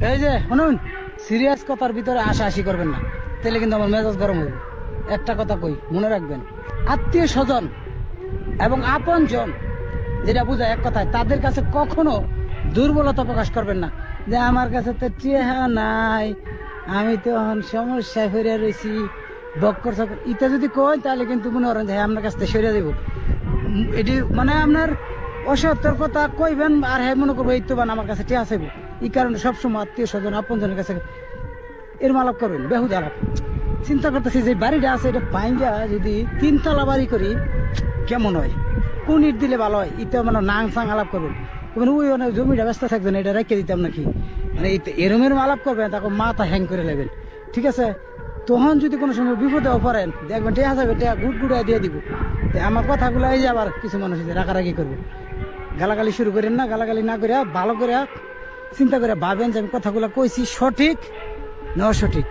এই যে শুনুন, সিরিয়াস কথার ভিতরে আশি করবেন না, তাহলে কিন্তু আমার মেজাজ গরম হবে। একটা কথা কই, মনে রাখবেন, আত্মীয় স্বজন এবং আপন জন যেটা বোঝায় এক কথায়, তাদের কাছে কখনো দুর্বলতা প্রকাশ করবেন না। যে আমার কাছে তো চেহা নাই, আমি তো এখন সমস্যায় ফিরে রয়েছি, বক্কর সকর ইটা যদি কই, তাহলে কিন্তু মনে করেন যে হ্যাঁ, আপনার কাছ থেকে সরিয়ে দেবো। এটি মানে আপনার অসতর্কতা কইবেন, আর হ্যাঁ মনে করবো এই তো বান আমার কাছে টেহা চাইব। এই কারণে সবসময় আত্মীয় স্বজন আপন জনের কাছে এরম আলাপ করবেন, বেহুদা আলাপ। চিন্তা করতেছি যে বাড়িটা আছে, এটা ভাঙ্গা যদি 3 তলা বাড়ি করি কেমন হয়, কোন ইট দিলে ভালো হয়, এটা মানে নাং সাং আলাপ করবেন। মানে ওই অনেক জমিটা ব্যস্ত থাকবেন, এটা রেখে দিতাম নাকি, মানে এরম এরম আলাপ করবেন, তাকে মাথা হ্যাং করে নেবেন, ঠিক আছে? তখন যদি কোনো সময় বিপদেও পড়েন, দেখবেন টেহা যাবে, টেহা গুট গুড়াই দিয়ে দিব। আমার কথাগুলো এই যে আবার কিছু মানুষ রাগারাগি করবে, গালাগালি শুরু করেন না। গালাগালি না করে ভালো করে চিন্তা করে ভাবেন যে আমি কথাগুলো কইছি সঠিক না অসঠিক।